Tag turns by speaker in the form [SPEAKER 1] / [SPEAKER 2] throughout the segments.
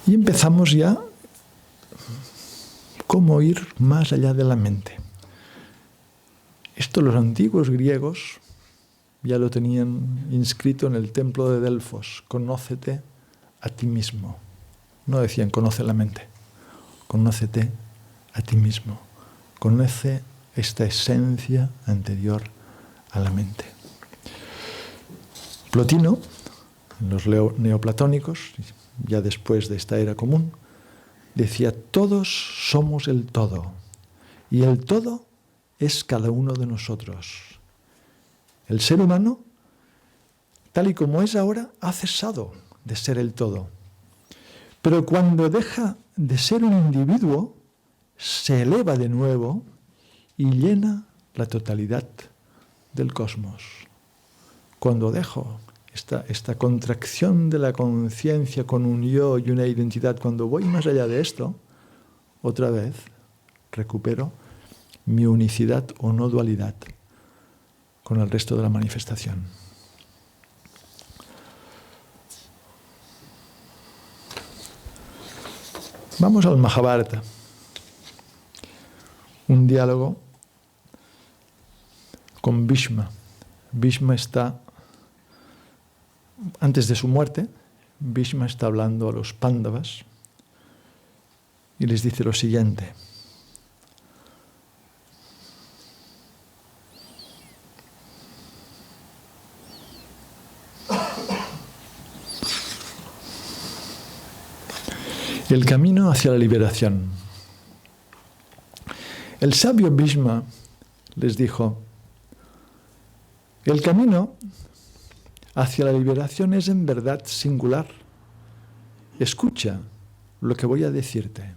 [SPEAKER 1] Y empezamos ya cómo ir más allá de la mente. Esto los antiguos griegos ya lo tenían inscrito en el templo de Delfos. Conócete a ti mismo. No decían conoce la mente. Conócete a ti mismo. Conoce esta esencia anterior a la mente. Plotino, en los neoplatónicos, ya después de esta era común, decía, todos somos el todo, y el todo es cada uno de nosotros. El ser humano, tal y como es ahora, ha cesado de ser el todo. Pero cuando deja de ser un individuo, se eleva de nuevo y llena la totalidad del cosmos. Cuando dejo esta contracción de la conciencia con un yo y una identidad, cuando voy más allá de esto, otra vez recupero mi unicidad o no dualidad con el resto de la manifestación. Vamos al Mahabharata, un diálogo con Bhishma. Bhishma está, antes de su muerte, Bhishma está hablando a los Pándavas y les dice lo siguiente. El camino hacia la liberación. El sabio Bhishma les dijo, el camino hacia la liberación es en verdad singular. Escucha lo que voy a decirte.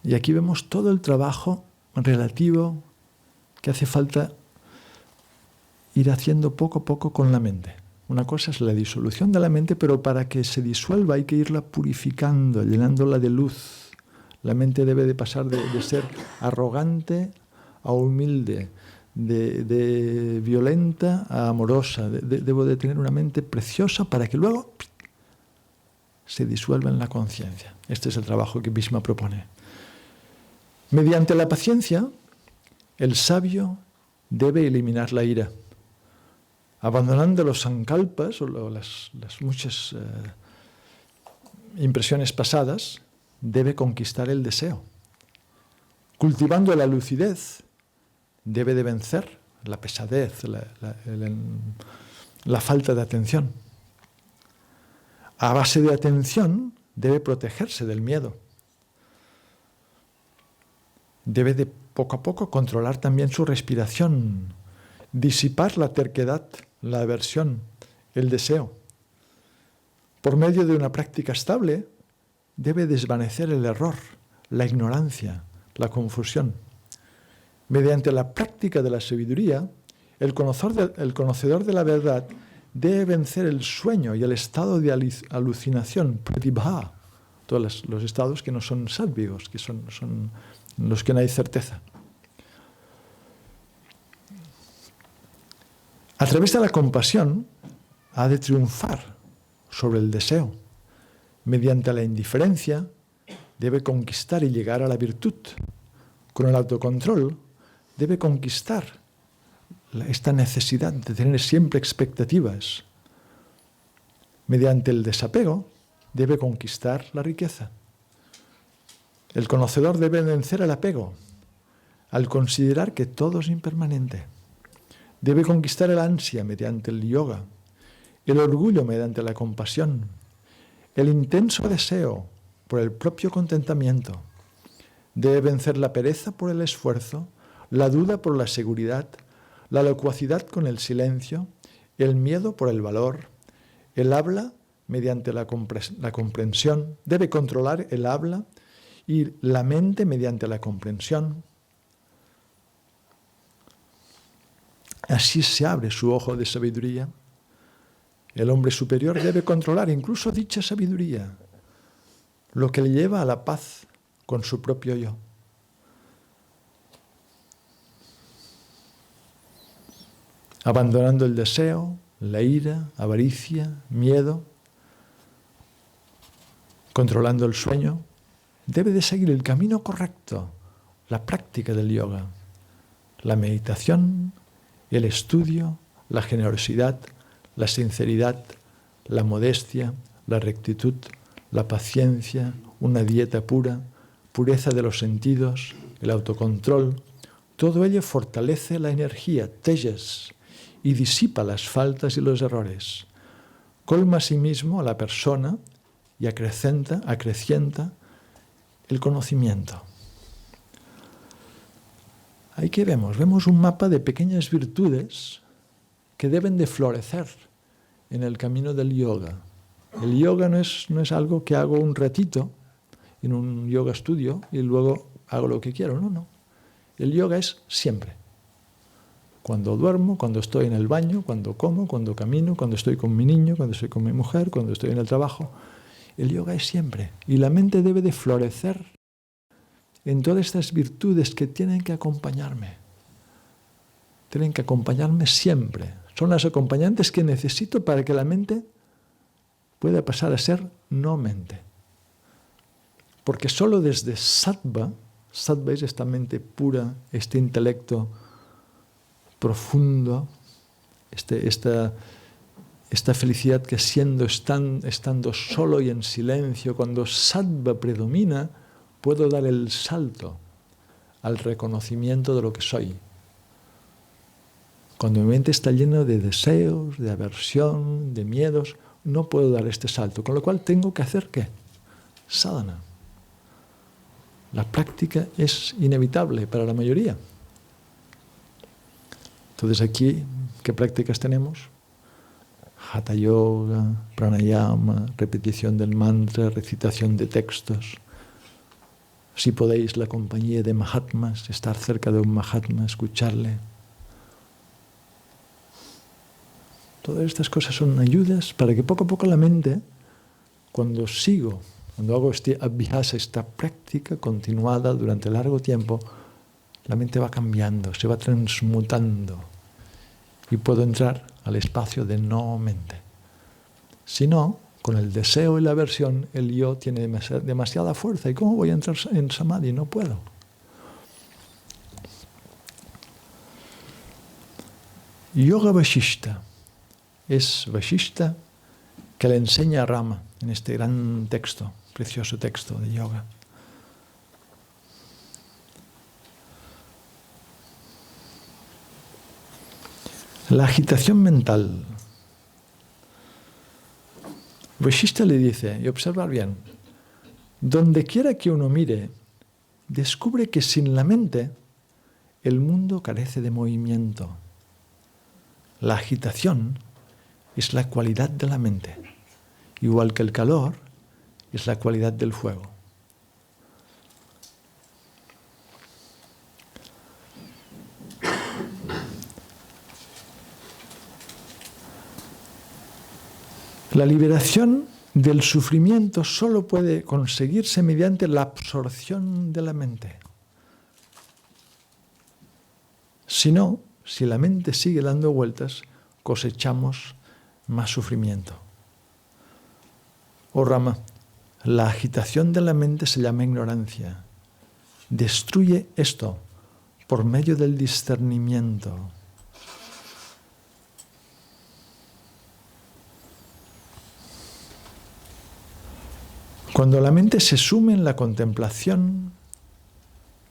[SPEAKER 1] Y aquí vemos todo el trabajo relativo que hace falta ir haciendo poco a poco con la mente. Una cosa es la disolución de la mente, pero para que se disuelva hay que irla purificando, llenándola de luz. La mente debe de pasar de ser arrogante a humilde, de violenta a amorosa. Debo de tener una mente preciosa para que luego se disuelva en la conciencia. Este es el trabajo que Bhishma propone. Mediante la paciencia, el sabio debe eliminar la ira. Abandonando los sankalpas o las muchas impresiones pasadas, debe conquistar el deseo. Cultivando la lucidez, debe de vencer la pesadez, la falta de atención. A base de atención, debe protegerse del miedo. Debe de poco a poco controlar también su respiración, disipar la terquedad, la aversión, el deseo. Por medio de una práctica estable, debe desvanecer el error, la ignorancia, la confusión. Mediante la práctica de la sabiduría, el conocedor de la verdad debe vencer el sueño y el estado de alucinación, pratibha, todos los estados que no son sádvigos, que son los que no hay certeza. A través de la compasión ha de triunfar sobre el deseo. Mediante la indiferencia debe conquistar y llegar a la virtud. Con el autocontrol debe conquistar esta necesidad de tener siempre expectativas. Mediante el desapego debe conquistar la riqueza. El conocedor debe vencer el apego al considerar que todo es impermanente. Debe conquistar el ansia mediante el yoga, el orgullo mediante la compasión, el intenso deseo por el propio contentamiento. Debe vencer la pereza por el esfuerzo, la duda por la seguridad, la locuacidad con el silencio, el miedo por el valor, el habla mediante la comprensión. Debe controlar el habla y la mente mediante la comprensión. Así se abre su ojo de sabiduría. El hombre superior debe controlar incluso dicha sabiduría, lo que le lleva a la paz con su propio yo. Abandonando el deseo, la ira, avaricia, miedo, controlando el sueño, debe de seguir el camino correcto, la práctica del yoga, la meditación, el estudio, la generosidad, la sinceridad, la modestia, la rectitud, la paciencia, una dieta pura, pureza de los sentidos, el autocontrol. Todo ello fortalece la energía, tejas, y disipa las faltas y los errores. Colma asimismo a la persona y acrecienta el conocimiento. Ahí que vemos un mapa de pequeñas virtudes que deben de florecer en el camino del yoga. El yoga no es algo que hago un ratito en un yoga estudio y luego hago lo que quiero, no. El yoga es siempre. Cuando duermo, cuando estoy en el baño, cuando como, cuando camino, cuando estoy con mi niño, cuando estoy con mi mujer, cuando estoy en el trabajo. El yoga es siempre. Y la mente debe de florecer en todas estas virtudes que tienen que acompañarme. Tienen que acompañarme siempre. Son las acompañantes que necesito para que la mente pueda pasar a ser no mente. Porque solo desde sattva es esta mente pura, este intelecto profundo, esta felicidad que estando solo y en silencio, cuando sattva predomina, puedo dar el salto al reconocimiento de lo que soy. Cuando mi mente está llena de deseos, de aversión, de miedos, no puedo dar este salto. Con lo cual tengo que hacer ¿qué? Sadhana. La práctica es inevitable para la mayoría. Entonces aquí, ¿qué prácticas tenemos? Hatha yoga, pranayama, repetición del mantra, recitación de textos. Si podéis, la compañía de mahatmas, estar cerca de un mahatma, escucharle. Todas estas cosas son ayudas para que poco a poco la mente, cuando hago este abhyasa, esta práctica continuada durante largo tiempo, la mente va cambiando, se va transmutando y puedo entrar al espacio de no mente. Si no, con el deseo y la aversión, el yo tiene demasiada fuerza. ¿Y cómo voy a entrar en samadhi? No puedo. Yoga Vashishta. Es Vashishta que le enseña a Rama en este gran texto, precioso texto de yoga. La agitación mental. Vashishta le dice, y observar bien, donde quiera que uno mire, descubre que sin la mente el mundo carece de movimiento. La agitación es la cualidad de la mente, igual que el calor es la cualidad del fuego. La liberación del sufrimiento solo puede conseguirse mediante la absorción de la mente. Si no, si la mente sigue dando vueltas, cosechamos más sufrimiento. Oh Rama, la agitación de la mente se llama ignorancia. Destruye esto por medio del discernimiento. Cuando la mente se sume en la contemplación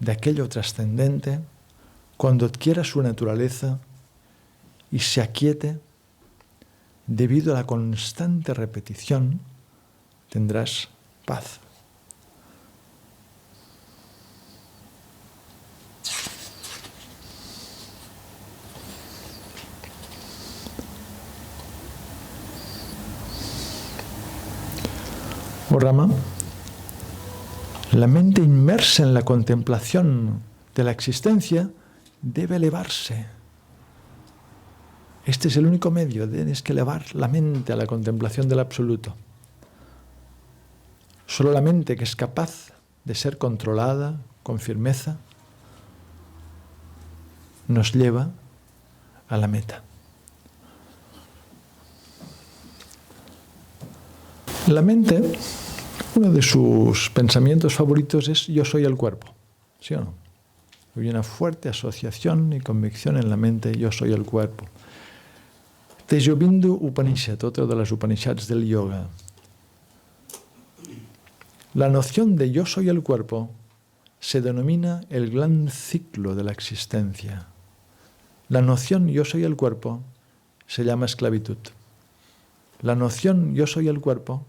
[SPEAKER 1] de aquello trascendente, cuando adquiera su naturaleza y se aquiete, debido a la constante repetición, tendrás paz. Oh Rama, la mente inmersa en la contemplación de la existencia debe elevarse. Este es el único medio, tienes que elevar la mente a la contemplación del absoluto. Solo la mente que es capaz de ser controlada con firmeza nos lleva a la meta. La mente Uno de sus pensamientos favoritos es yo soy el cuerpo, ¿sí o no? Hay una fuerte asociación y convicción en la mente, yo soy el cuerpo. Tejobindu Upanishad, otra de las Upanishads del yoga. La noción de yo soy el cuerpo se denomina el gran ciclo de la existencia. La noción yo soy el cuerpo se llama esclavitud. La noción yo soy el cuerpo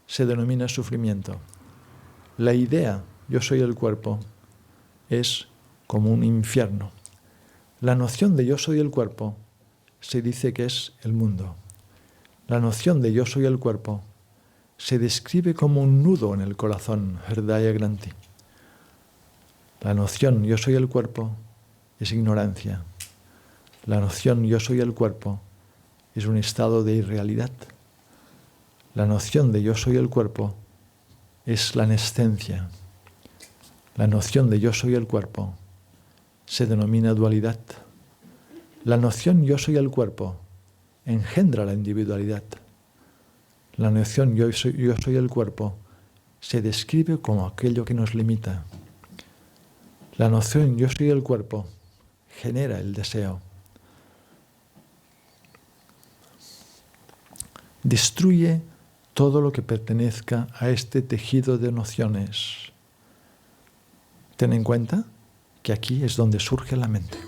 [SPEAKER 1] se denomina sufrimiento. La idea yo soy el cuerpo es como un infierno. La noción de yo soy el cuerpo se dice que es el mundo. La noción de yo soy el cuerpo se describe como un nudo en el corazón, Hridaya Granthi. La noción yo soy el cuerpo es ignorancia. La noción yo soy el cuerpo es un estado de irrealidad. La noción de yo soy el cuerpo es la nescencia. La noción de yo soy el cuerpo se denomina dualidad. La noción yo soy el cuerpo engendra la individualidad. La noción yo soy el cuerpo se describe como aquello que nos limita. La noción yo soy el cuerpo genera el deseo. Destruye todo lo que pertenezca a este tejido de nociones. Ten en cuenta que aquí es donde surge la mente.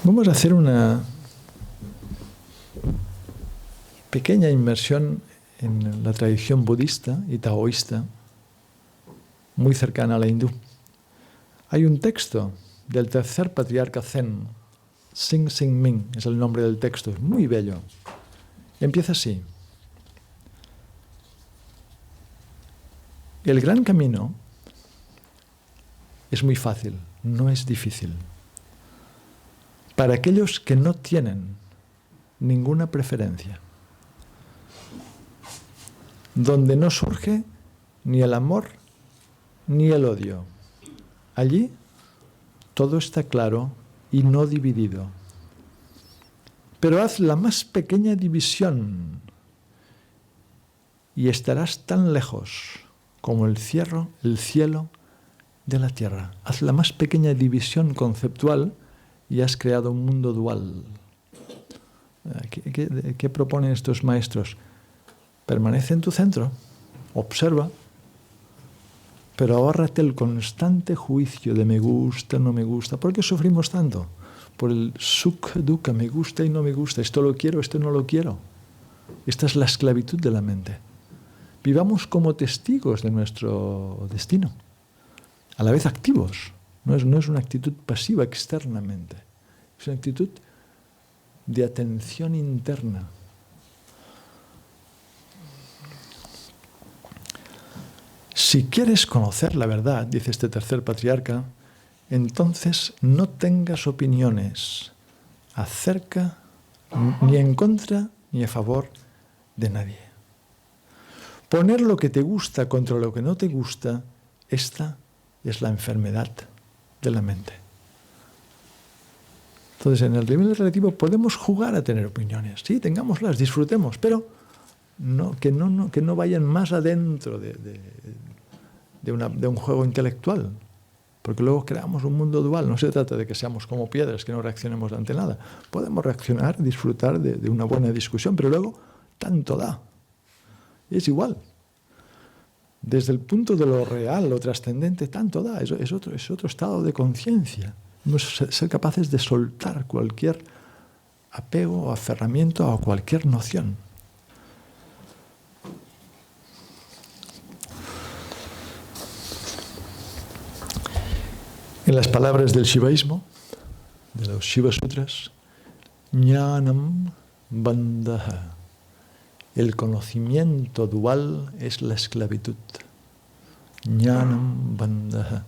[SPEAKER 1] Vamos a hacer una pequeña inmersión en la tradición budista y taoísta, muy cercana a la hindú. Hay un texto del tercer patriarca Zen, Sing Sing Ming, es el nombre del texto, es muy bello. Empieza así. El gran camino es muy fácil, no es difícil. Para aquellos que no tienen ninguna preferencia, donde no surge ni el amor ni el odio. Allí todo está claro y no dividido. Pero haz la más pequeña división y estarás tan lejos como el cielo de la tierra. Haz la más pequeña división conceptual y has creado un mundo dual. ¿Qué proponen estos maestros? Permanece en tu centro, observa, pero ahórrate el constante juicio de me gusta, no me gusta. ¿Por qué sufrimos tanto? Por el sukha dukkha, me gusta y no me gusta, esto lo quiero, esto no lo quiero. Esta es la esclavitud de la mente. Vivamos como testigos de nuestro destino, a la vez activos. No es una actitud pasiva externamente, es una actitud de atención interna. Si quieres conocer la verdad, dice este tercer patriarca, entonces no tengas opiniones acerca, ni en contra, ni a favor de nadie. Poner lo que te gusta contra lo que no te gusta, esta es la enfermedad de la mente. Entonces, en el nivel relativo podemos jugar a tener opiniones. Sí, tengámoslas, disfrutemos, pero que no vayan más adentro de un juego intelectual. Porque luego creamos un mundo dual. No se trata de que seamos como piedras, que no reaccionemos ante nada. Podemos reaccionar, disfrutar de una buena discusión, pero luego tanto da. Es igual. Desde el punto de lo real, lo trascendente, tanto da. Es otro estado de conciencia. Ser capaces de soltar cualquier apego o aferramiento a cualquier noción. En las palabras del shivaísmo, de los Shiva Sutras, Jnanam Bandha. El conocimiento dual es la esclavitud. Jnanam Bandha.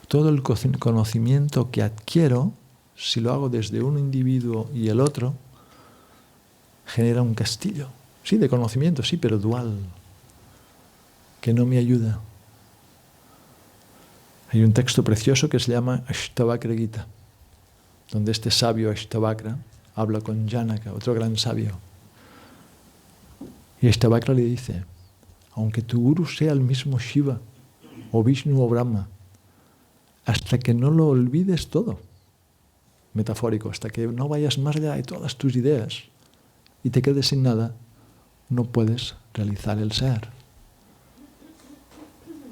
[SPEAKER 1] Todo el conocimiento que adquiero, si lo hago desde un individuo y el otro, genera un castillo. Sí, de conocimiento, sí, pero dual, que no me ayuda. Hay un texto precioso que se llama Ashtavakra Gita, donde este sabio Ashtavakra habla con Janaka, otro gran sabio. Y Ashtavakra le dice, aunque tu guru sea el mismo Shiva, o Vishnu o Brahma, hasta que no lo olvides todo, metafórico, hasta que no vayas más allá de todas tus ideas y te quedes sin nada, no puedes realizar el ser.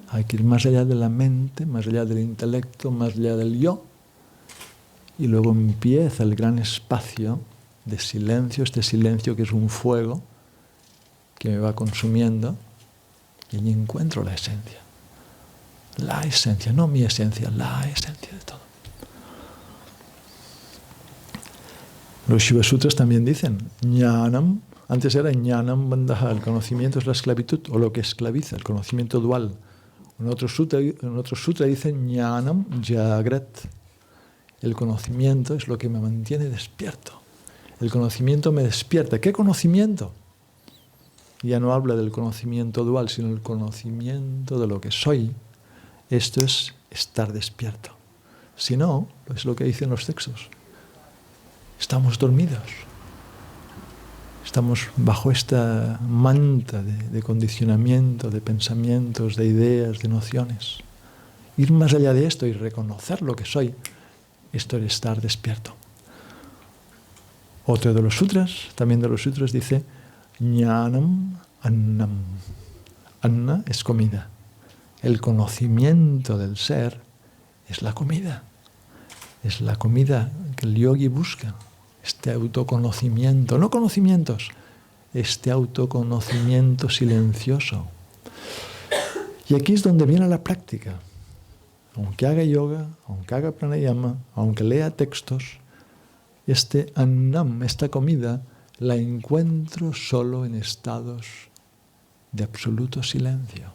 [SPEAKER 1] Hay que ir más allá de la mente, más allá del intelecto, más allá del yo. Y luego empieza el gran espacio de silencio, este silencio que es un fuego que me va consumiendo, y allí encuentro la esencia. La esencia, no mi esencia, la esencia de todo. Los Shiva Sutras también dicen, Jnanam, antes era Jnanam Bandhaha, el conocimiento es la esclavitud, o lo que esclaviza, el conocimiento dual. En otro sutra dicen Jnanam Jagrat. El conocimiento es lo que me mantiene despierto. El conocimiento me despierta. ¿Qué conocimiento? Ya no habla del conocimiento dual, sino el conocimiento de lo que soy. Esto es estar despierto. Si no, es lo que dicen los textos. Estamos dormidos. Estamos bajo esta manta de condicionamiento, de pensamientos, de ideas, de nociones. Ir más allá de esto y reconocer lo que soy, esto es estar despierto. Otro de los sutras, también de los sutras, dice Jnanam Annam. Anna es comida. El conocimiento del ser es la comida. Es la comida que el yogi busca. Este autoconocimiento, no conocimientos, este autoconocimiento silencioso. Y aquí es donde viene la práctica. Aunque haga yoga, aunque haga pranayama, aunque lea textos, este annam, esta comida, la encuentro solo en estados de absoluto silencio.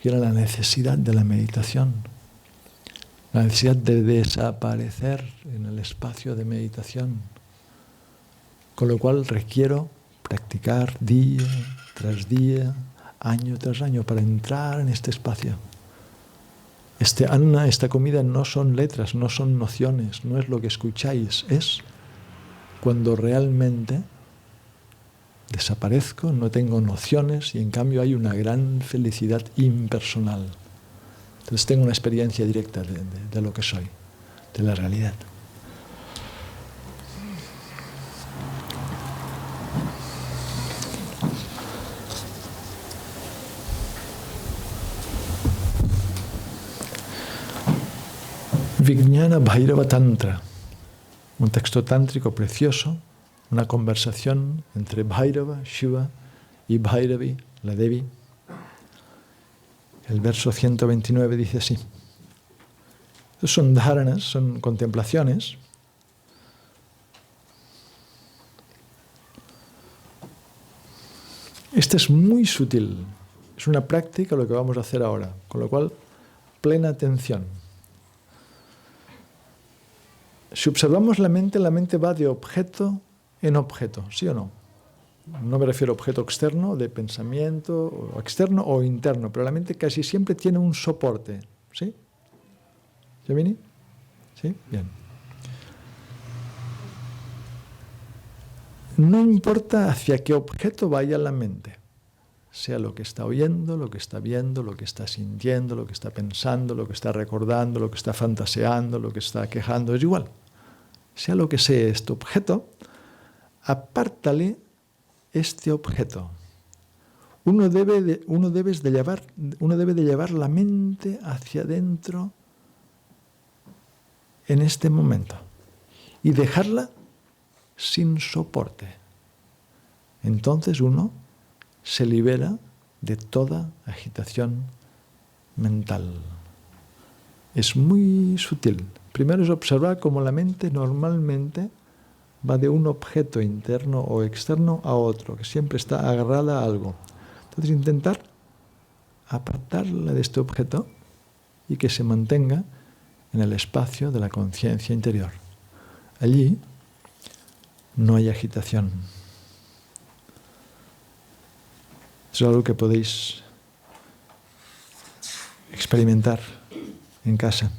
[SPEAKER 1] Y era la necesidad de la meditación, la necesidad de desaparecer en el espacio de meditación, con lo cual requiero practicar día tras día, año tras año, para entrar en este espacio. Este anna, esta comida, no son letras, no son nociones, no es lo que escucháis, es cuando realmente desaparezco, no tengo nociones y en cambio hay una gran felicidad impersonal. Entonces tengo una experiencia directa de lo que soy, de la realidad. Vijnana Bhairava Tantra, un texto tántrico precioso, una conversación entre Bhairava, Shiva, y Bhairavi, la Devi. El verso 129 dice así. Son dharanas, son contemplaciones. Este es muy sutil. Es una práctica lo que vamos a hacer ahora, con lo cual, plena atención. Si observamos la mente va de objeto en objeto, ¿sí o no? No me refiero a objeto externo, de pensamiento, o externo o interno, pero la mente casi siempre tiene un soporte, ¿sí? ¿Ya vine? ¿Sí? Bien. No importa hacia qué objeto vaya la mente, sea lo que está oyendo, lo que está viendo, lo que está sintiendo, lo que está pensando, lo que está recordando, lo que está fantaseando, lo que está quejando, es igual. Sea lo que sea este objeto, apártale este objeto. Uno debe de llevar la mente hacia adentro en este momento y dejarla sin soporte. Entonces uno se libera de toda agitación mental. Es muy sutil. Primero es observar cómo la mente normalmente va de un objeto interno o externo a otro, que siempre está agarrada a algo. Entonces intentar apartarla de este objeto y que se mantenga en el espacio de la conciencia interior. Allí no hay agitación. Es algo que podéis experimentar. en casa.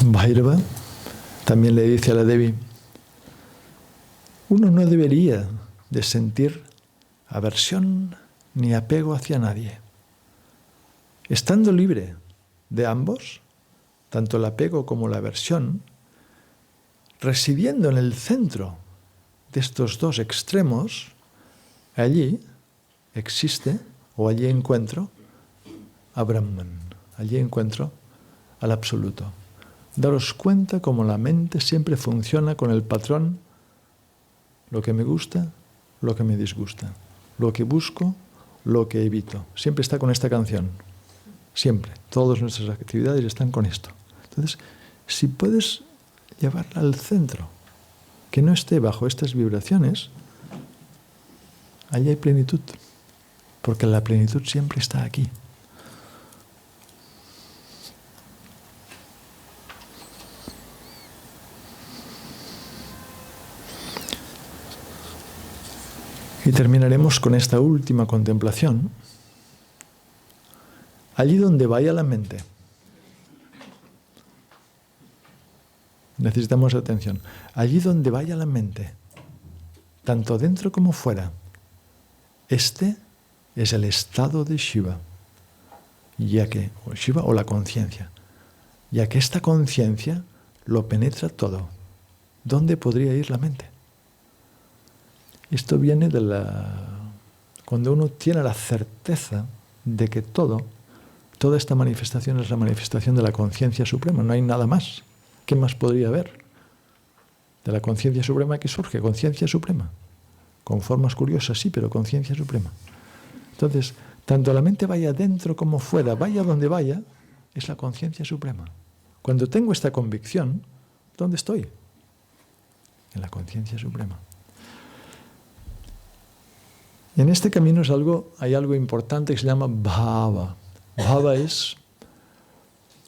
[SPEAKER 1] Bhairava también le dice a la Devi, uno no debería de sentir aversión ni apego hacia nadie. Estando libre de ambos, tanto el apego como la aversión, residiendo en el centro de estos dos extremos, allí existe, o allí encuentro, a Brahman, allí encuentro al absoluto. Daros cuenta cómo la mente siempre funciona con el patrón, lo que me gusta, lo que me disgusta, lo que busco, lo que evito. Siempre está con esta canción, siempre. Todas nuestras actividades están con esto. Entonces, si puedes llevarla al centro, que no esté bajo estas vibraciones, allí hay plenitud, porque la plenitud siempre está aquí. Y terminaremos con esta última contemplación. Allí donde vaya la mente. Necesitamos atención. Allí donde vaya la mente, tanto dentro como fuera, este es el estado de Shiva, ya que, o Shiva o la conciencia, ya que esta conciencia lo penetra todo. ¿Dónde podría ir la mente? Esto viene de cuando uno tiene la certeza de que toda esta manifestación es la manifestación de la conciencia suprema, no hay nada más. ¿Qué más podría haber? De la conciencia suprema que surge, conciencia suprema. Con formas curiosas, sí, pero conciencia suprema. Entonces, tanto la mente vaya dentro como fuera, vaya donde vaya, es la conciencia suprema. Cuando tengo esta convicción, ¿dónde estoy? En la conciencia suprema. En este camino hay algo importante que se llama bhava. Bhava es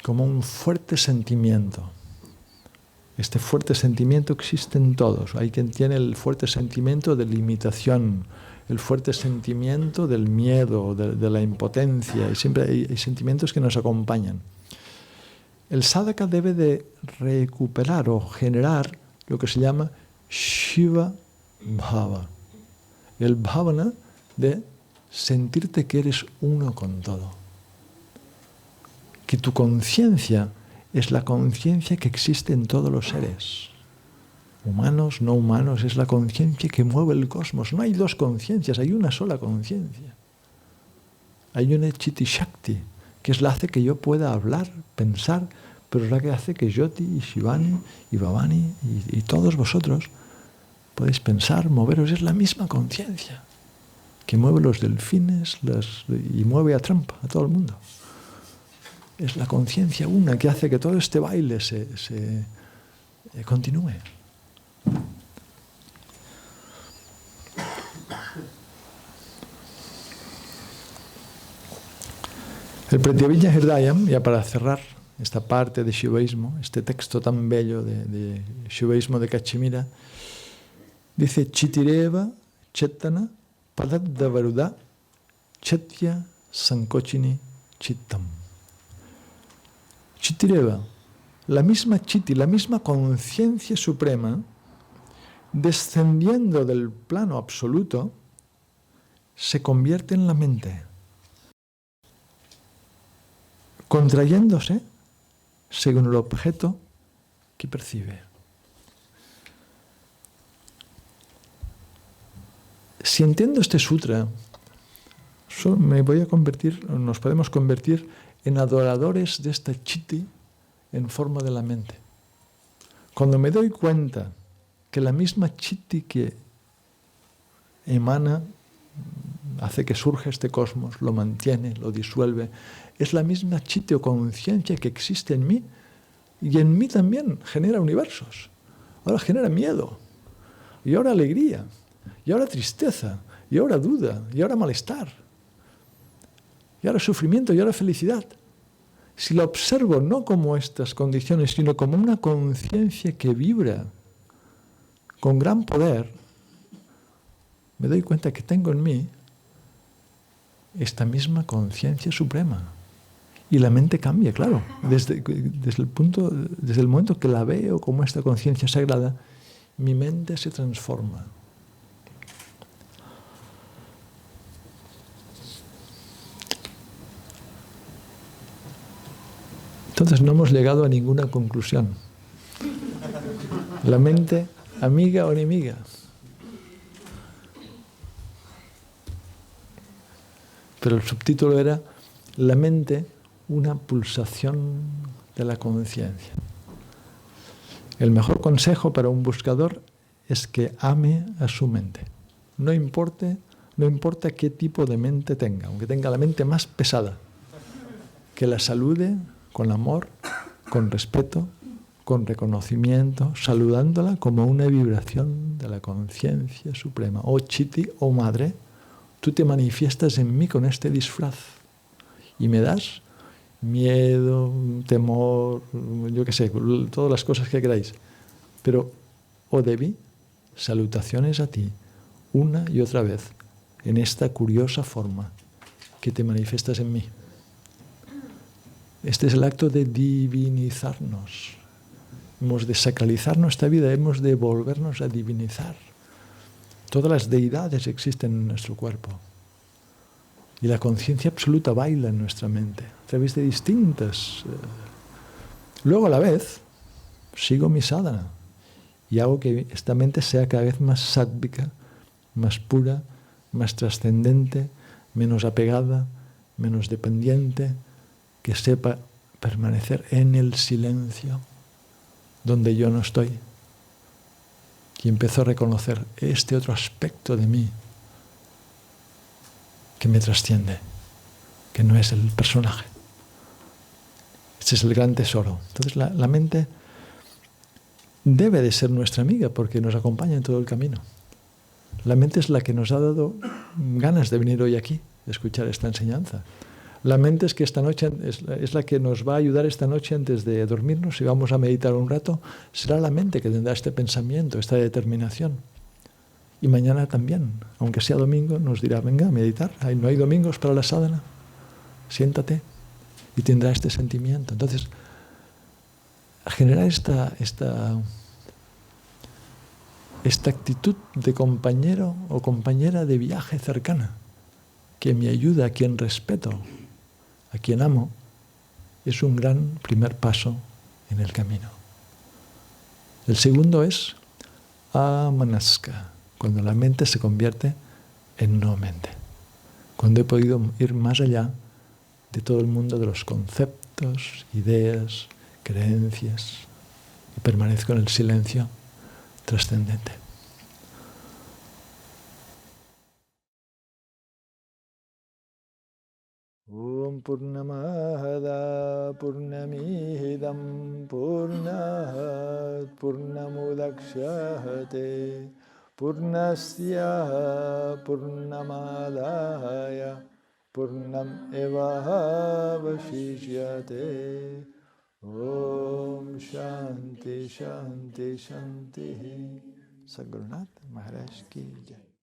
[SPEAKER 1] como un fuerte sentimiento. Este fuerte sentimiento existe en todos. Hay quien tiene el fuerte sentimiento de limitación, el fuerte sentimiento del miedo, de la impotencia, y siempre hay sentimientos que nos acompañan. El sadhaka debe de recuperar o generar lo que se llama Shiva Bhava. El bhavana de sentirte que eres uno con todo. Que tu conciencia es la conciencia que existe en todos los seres. Humanos, no humanos, es la conciencia que mueve el cosmos. No hay dos conciencias, hay una sola conciencia. Hay una Chitti Shakti, que es la que hace que yo pueda hablar, pensar, pero es la que hace que Jyoti y Shivani y Bhavani y todos vosotros podéis pensar, moveros, es la misma conciencia que mueve los delfines y mueve a Trump, a todo el mundo. Es la conciencia una que hace que todo este baile se continúe. El Pratyabhijna Hridayam, ya para cerrar esta parte de Shivaísmo, este texto tan bello de Shivaísmo de Cachemira, dice Chitireva Chetana Padadavaruda Chetya Sankochini Chittam. Chitireva, la misma Chiti, la misma conciencia suprema, descendiendo del plano absoluto, se convierte en la mente, contrayéndose según el objeto que percibe. Si entiendo este sutra, nos podemos convertir en adoradores de esta Chitti en forma de la mente. Cuando me doy cuenta que la misma Chitti que emana, hace que surja este cosmos, lo mantiene, lo disuelve, es la misma Chitti o conciencia que existe en mí, y en mí también genera universos. Ahora genera miedo, y ahora alegría, y ahora tristeza, y ahora duda, y ahora malestar, y ahora sufrimiento, y ahora felicidad. Si la observo no como estas condiciones, sino como una conciencia que vibra con gran poder, me doy cuenta que tengo en mí esta misma conciencia suprema. Y la mente cambia, claro. Desde el momento que la veo como esta conciencia sagrada, mi mente se transforma. Entonces no hemos llegado a ninguna conclusión. La mente, amiga o enemiga. Pero el subtítulo era la mente, una pulsación de la conciencia. El mejor consejo para un buscador es que ame a su mente. No importa qué tipo de mente tenga, aunque tenga la mente más pesada, que la salude con amor, con respeto, con reconocimiento, saludándola como una vibración de la conciencia suprema. Oh Chiti, oh Madre, tú te manifiestas en mí con este disfraz y me das miedo, temor, yo qué sé, todas las cosas que queráis. Pero, oh Devi, salutaciones a ti, una y otra vez, en esta curiosa forma que te manifiestas en mí. Este es el acto de divinizarnos. Hemos de sacralizar nuestra vida, hemos de volvernos a divinizar. Todas las deidades existen en nuestro cuerpo. Y la conciencia absoluta baila en nuestra mente, a través de distintas... Luego, a la vez, sigo mi sadhana y hago que esta mente sea cada vez más sádvica, más pura, más trascendente, menos apegada, menos dependiente, que sepa permanecer en el silencio, donde yo no estoy. Y empiezo a reconocer este otro aspecto de mí que me trasciende, que no es el personaje. Este es el gran tesoro. Entonces la mente debe de ser nuestra amiga porque nos acompaña en todo el camino. La mente es la que nos ha dado ganas de venir hoy aquí, de escuchar esta enseñanza. La mente es que esta noche es la que nos va a ayudar esta noche antes de dormirnos. Si vamos a meditar un rato, será la mente que tendrá este pensamiento, esta determinación. Y mañana también, aunque sea domingo, nos dirá, venga a meditar. No hay domingos para la sadhana. Siéntate y tendrá este sentimiento. Entonces, a generar esta actitud de compañero o compañera de viaje cercana, que me ayuda, a quien respeto, a quien amo, es un gran primer paso en el camino. El segundo es amanaska, cuando la mente se convierte en no mente. Cuando he podido ir más allá de todo el mundo de los conceptos, ideas, creencias, y permanezco en el silencio trascendente. Om Purnamada Purnamidam Purnat Purnamudakshate Purnasya Purnamadaya Purnam Eva Vashishyate. Om Shanti Shanti Shanti. Sadhguru Nath Maharaj Ki Jai.